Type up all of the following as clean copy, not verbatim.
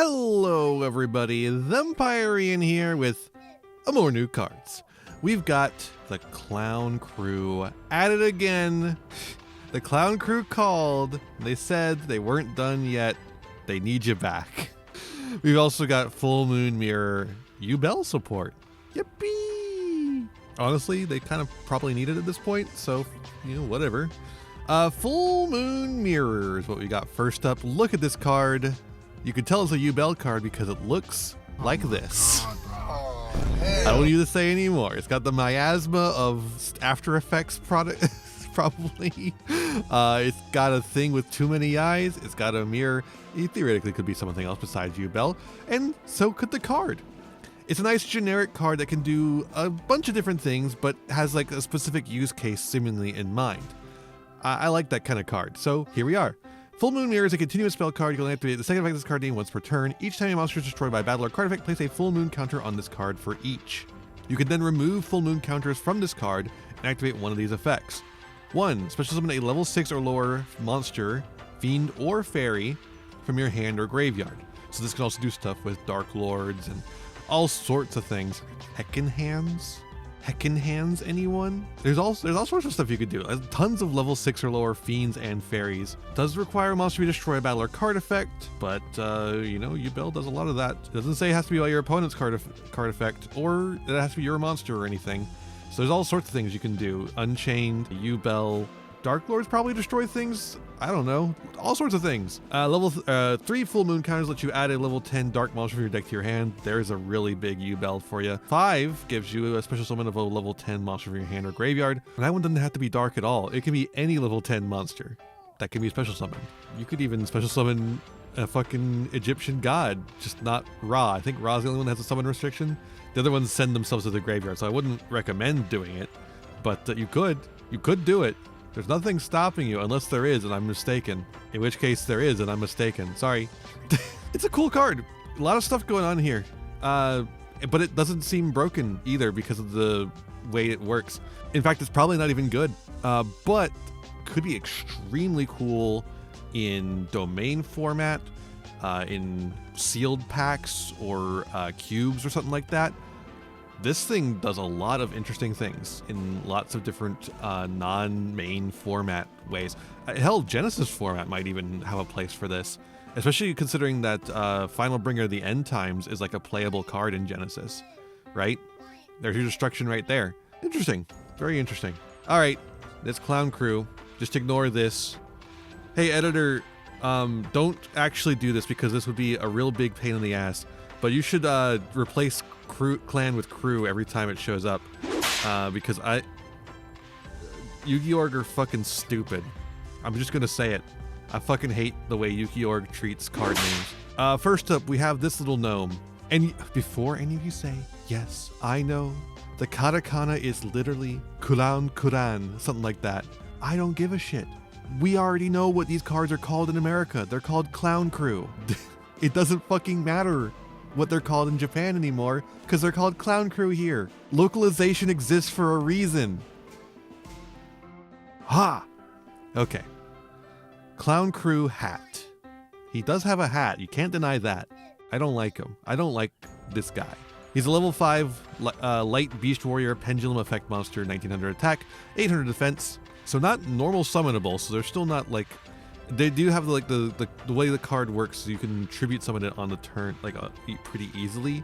Hello everybody, Thempirian here with more new cards. We've got the Clown Crew at it again. The Clown Crew called. They said they weren't done yet. They need you back. We've also got Full Moon Mirror yugioh support. Yippee! Honestly, they kind of probably need it at this point, so, whatever. Full Moon Mirror is what we got first up. Look at this card. You can tell it's a yugioh card because it looks like this. I don't need to say anymore. It's got the miasma of After Effects product, probably. It's got a thing with too many eyes. It's got a mirror. It theoretically could be something else besides yugioh, and so could the card. It's a nice generic card that can do a bunch of different things, but has like a specific use case seemingly in mind. I like that kind of card, so here we are. Full Moon Mirror is a continuous spell card. You can only activate the second effect of this card name once per turn. Each time a monster is destroyed by a battle or card effect, place a full moon counter on this card for each. You can then remove full moon counters from this card and activate one of these effects. 1. Special summon a level 6 or lower monster, fiend, or fairy from your hand or graveyard. So this can also do stuff with Dark Lords and all sorts of things. Heckin' Hands, anyone? There's all sorts of stuff you could do. There's tons of level 6 or lower fiends and fairies. Does require a monster to be destroyed a battle or card effect, but yugioh does a lot of that. It doesn't say it has to be by your opponent's card effect, or it has to be your monster or anything. So there's all sorts of things you can do. Unchained, yugioh, Dark Lords probably destroy things. I don't know. All sorts of things. Level 3 Full Moon counters let you add a level 10 Dark monster from your deck to your hand. There's a really big yugioh for you. 5 gives you a special summon of a level 10 monster from your hand or graveyard. And that one doesn't have to be dark at all. It can be any level 10 monster that can be special summoned. You could even special summon a fucking Egyptian god, just not Ra. I think Ra's the only one that has a summon restriction. The other ones send themselves to the graveyard, so I wouldn't recommend doing it. But you could do it. There's nothing stopping you unless there is and I'm mistaken. In which case there is and I'm mistaken. Sorry. It's a cool card. A lot of stuff going on here. But it doesn't seem broken either because of the way it works. In fact, it's probably not even good. But could be extremely cool in domain format, in sealed packs or cubes or something like that. This thing does a lot of interesting things in lots of different non-main format ways. Hell, Genesis format might even have a place for this, especially considering that Final Bringer of the End Times is like a playable card in Genesis, right? There's your destruction right there. Interesting. Very interesting. All right, this Clown Crew. Just ignore this. Hey, editor, don't actually do this because this would be a real big pain in the ass, but you should replace clan with crew every time it shows up, because Yu-Gi-Oh are fucking stupid. I'm just gonna say it. I fucking hate the way Yu-Gi-Oh treats card names. First up, we have this little gnome. And before any of you say, yes, I know, the katakana is literally Kuran, something like that. I don't give a shit. We already know what these cards are called in America. They're called Clown Crew. It doesn't fucking matter what they're called in Japan anymore, because they're called Clown Crew here. Localization exists for a reason. Ha! Okay. Clown Crew hat. He does have a hat. You can't deny that. I don't like him. I don't like this guy. He's a level 5 light beast warrior pendulum effect monster, 1900 attack, 800 defense. So not normal summonable, so they're still not like... They do have like the way the card works, so you can tribute summon it on the turn pretty easily,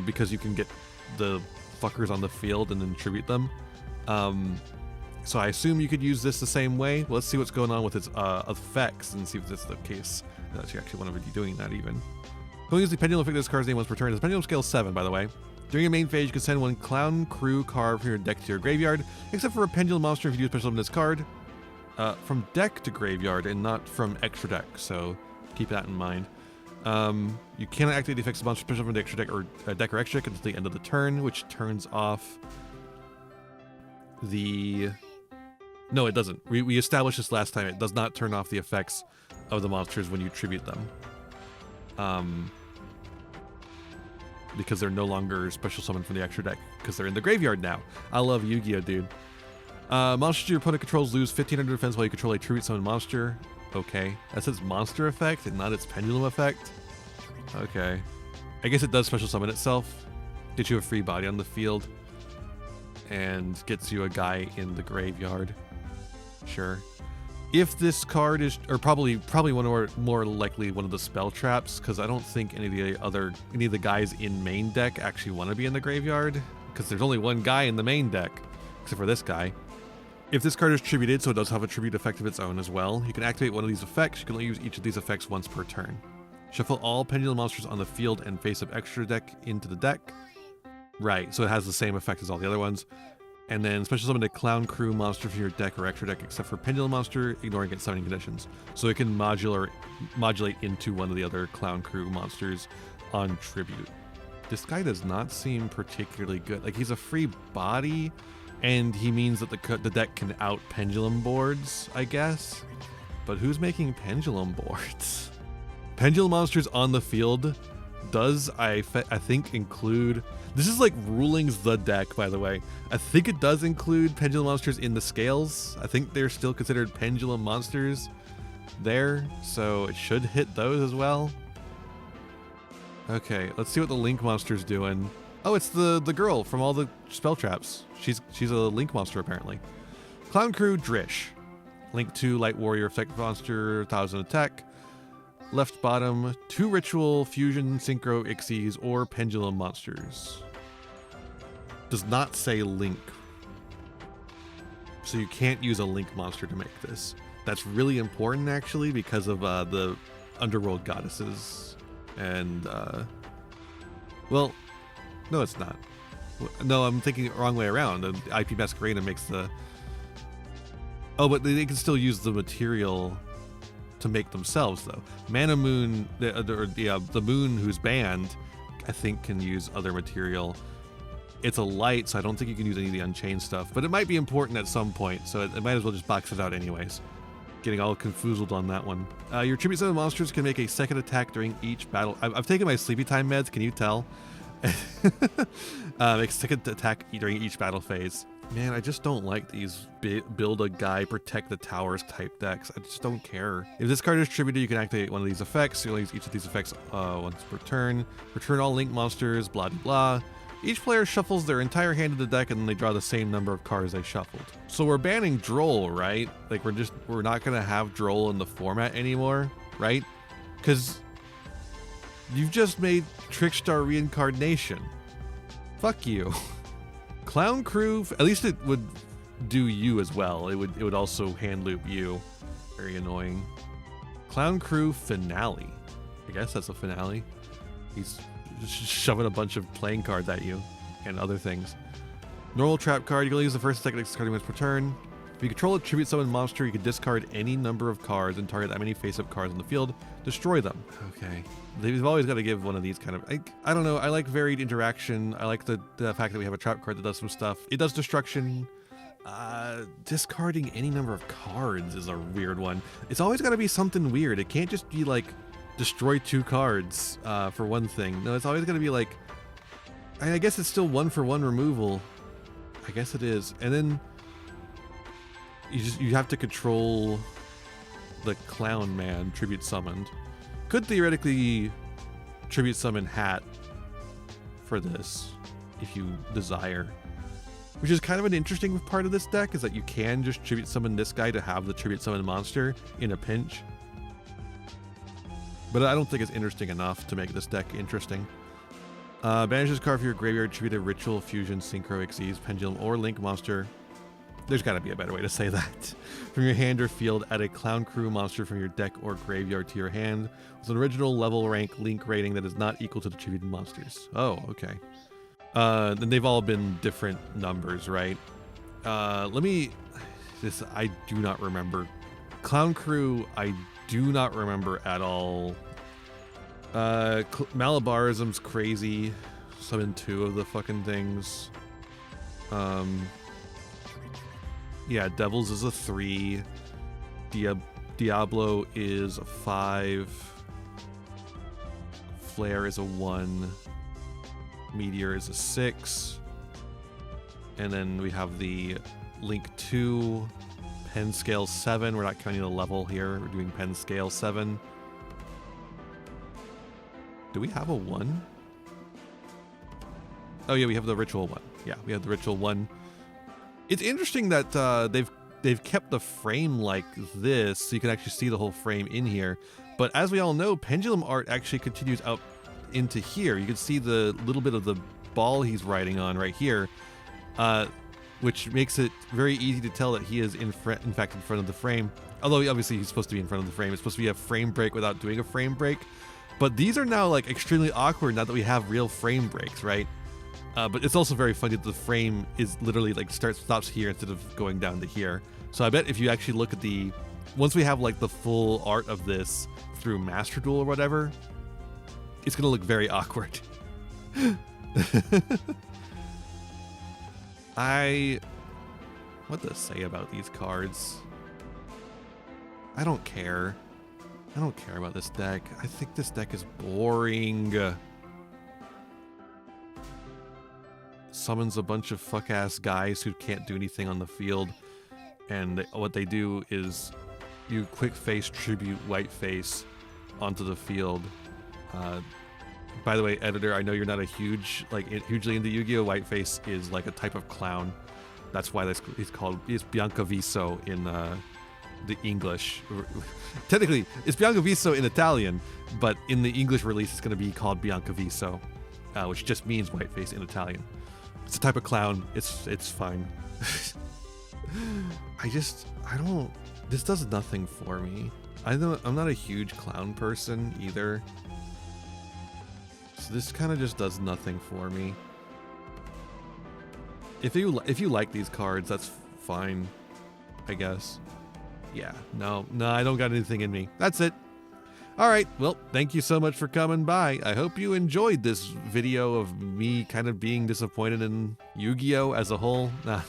because you can get the fuckers on the field and then tribute them. So I assume you could use this the same way. Let's see what's going on with its effects and see if this is the case. That's actually one of you doing that even. Who uses the pendulum effect of this card's name once per turn? It's pendulum scale 7, by the way. During your main phase, you can send one Clown Crew card from your deck to your graveyard, except for a pendulum monster if you do special summon this card. From deck to graveyard and not from extra deck, so keep that in mind. You cannot activate the effects of monster special from the extra deck or extra deck until the end of the turn, which turns off the... No, it doesn't. We established this last time. It does not turn off the effects of the monsters when you tribute them. Because they're no longer special summoned from the extra deck, because they're in the graveyard now. I love Yu-Gi-Oh, dude. Monsters your opponent controls lose 1500 defense while you control a tribute summon monster. Okay, that says monster effect and not its pendulum effect. Okay. I guess it does special summon itself. Gets you a free body on the field. And gets you a guy in the graveyard. Sure. If this card is, or probably one of more likely one of the spell traps, because I don't think any of the guys in main deck actually want to be in the graveyard, because there's only one guy in the main deck, except for this guy. If this card is tributed, so it does have a tribute effect of its own as well, you can activate one of these effects. You can only use each of these effects once per turn. Shuffle all pendulum monsters on the field and face-up extra deck into the deck. Right, so it has the same effect as all the other ones. And then special summon a clown crew monster from your deck or extra deck except for pendulum monster, ignoring its summoning conditions. So it can modulate into one of the other clown crew monsters on tribute. This guy does not seem particularly good. Like, he's a free body, and he means that the deck can out pendulum boards, I guess. But who's making pendulum boards? Pendulum monsters on the field does, I think, include... This is like Ruling's the deck, by the way. I think it does include pendulum monsters in the scales. I think they're still considered pendulum monsters there, so it should hit those as well. Okay, let's see what the Link monster's doing. Oh, it's the girl from all the spell traps. She's a Link monster, apparently. Clown Crew Drish. Link 2 Light Warrior effect monster, 1000 attack. Left bottom, 2 ritual, fusion, synchro, ixies, or pendulum monsters. Does not say Link. So you can't use a Link monster to make this. That's really important, actually, because of the underworld goddesses. And, well, no, it's not. No, I'm thinking the wrong way around. The IP Masquerade makes the... Oh, but they can still use the material to make themselves, though. Mana Moon, the moon who's banned, I think can use other material. It's a light, so I don't think you can use any of the Unchained stuff, but it might be important at some point, so it might as well just box it out anyways. Getting all confoozled on that one. Your tribute summon monsters can make a second attack during each battle. I've taken my sleepy time meds, can you tell? Make a second attack during each battle phase. Man, I just don't like these build a guy, protect the towers type decks. I just don't care. If this card is tributed, you can activate one of these effects. You'll use each of these effects once per turn. Return all Link monsters, blah blah blah. Each player shuffles their entire hand of the deck and then they draw the same number of cards they shuffled. So we're banning Droll, right? Like we're not gonna have Droll in the format anymore, right? Because you've just made Trickstar Reincarnation. Fuck you. Clown Crew, at least it would do you as well. It would also hand loop you. Very annoying. Clown Crew Finale. I guess that's a finale. He's just shoving a bunch of playing cards at you and other things. Normal trap card, you can only use the first and second discarding once per turn. If you control a tribute summon monster, you can discard any number of cards and target that many face-up cards on the field. Destroy them. Okay. They've always got to give one of these kind of... I don't know. I like varied interaction. I like the fact that we have a trap card that does some stuff. It does destruction. Discarding any number of cards is a weird one. It's always got to be something weird. It can't just be like destroy 2 cards for one thing. No, it's always got to be like... I guess it's still 1-for-1 removal. I guess it is. And then you have to control the Clown Man tribute summoned. Could theoretically tribute summon Hat for this if you desire, which is kind of an interesting part of this deck, is that you can just tribute summon this guy to have the tribute summon monster in a pinch. But I don't think it's interesting enough to make this deck interesting. Banish this card for your graveyard, tribute a ritual, fusion, synchro, ixies, pendulum, or Link monster. There's got to be a better way to say that. From your hand or field, add a Clown Crew monster from your deck or graveyard to your hand with an original level rank Link rating that is not equal to the tributed monsters. Oh, okay. Then they've all been different numbers, right? I do not remember. Clown Crew, I do not remember at all. Malabarism's crazy. Summon 2 of the fucking things. Yeah, Devils is a 3. Diablo is a 5. Flare is a 1. Meteor is a 6. And then we have the Link 2. Pen Scale 7. We're not counting the level here. We're doing Pen Scale 7. Do we have a 1? Oh yeah, we have the ritual one. Yeah, we have the ritual one. It's interesting that they've kept the frame like this, so you can actually see the whole frame in here. But as we all know, pendulum art actually continues out into here. You can see the little bit of the ball he's riding on right here, which makes it very easy to tell that he is in fact in front of the frame. Although obviously he's supposed to be in front of the frame. It's supposed to be a frame break without doing a frame break. But these are now like extremely awkward now that we have real frame breaks, right? But it's also very funny that the frame is literally like stops here instead of going down to here. So I bet if you actually look at once we have like the full art of this through Master Duel or whatever, it's gonna look very awkward. What to say about these cards? I don't care. I don't care about this deck. I think this deck is boring. Summons a bunch of fuck-ass guys who can't do anything on the field, and what they do is you quick face tribute Whiteface onto the field. By the way, editor, I know you're not a hugely into Yu-Gi-Oh! Whiteface is like a type of clown. That's why it's Biancaviso in the English. Technically, it's Biancaviso in Italian, but in the English release, it's going to be called Biancaviso, which just means Whiteface in Italian. It's a type of clown. It's fine. This does nothing for me. I'm not a huge clown person either. So this kind of just does nothing for me. If you like these cards, that's fine, I guess. Yeah, no, I don't got anything in me. That's it. All right, well, thank you so much for coming by. I hope you enjoyed this video of me kind of being disappointed in Yu-Gi-Oh! As a whole. Nah,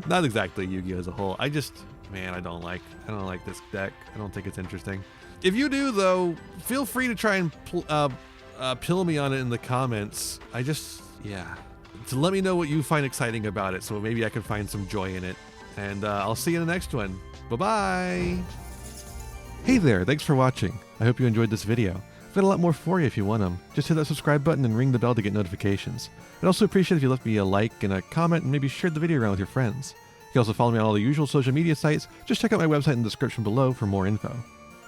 not exactly Yu-Gi-Oh! As a whole. I don't like this deck. I don't think it's interesting. If you do, though, feel free to try and pill me on it in the comments. To let me know what you find exciting about it, so maybe I can find some joy in it. And I'll see you in the next one. Bye-bye. Hey there, thanks for watching. I hope you enjoyed this video. I've got a lot more for you if you want them. Just hit that subscribe button and ring the bell to get notifications. I'd also appreciate if you left me a like and a comment and maybe shared the video around with your friends. You can also follow me on all the usual social media sites. Just check out my website in the description below for more info.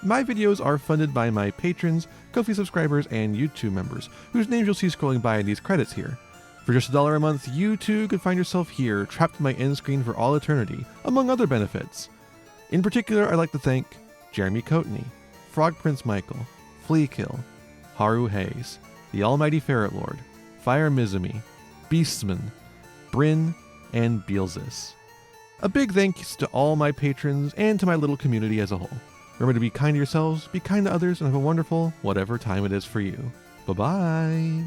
My videos are funded by my patrons, Ko-fi subscribers, and YouTube members, whose names you'll see scrolling by in these credits here. For just $1 a month, you too could find yourself here, trapped in my end screen for all eternity, among other benefits. In particular, I'd like to thank Jeremy Coatney, Frog Prince Michael, Fleakill, Haru Hayes, the Almighty Ferret Lord, Fire Mizumi, Beastman, Bryn, and Beelzis. A big thanks to all my patrons and to my little community as a whole. Remember to be kind to yourselves, be kind to others, and have a wonderful whatever time it is for you. Bye-bye.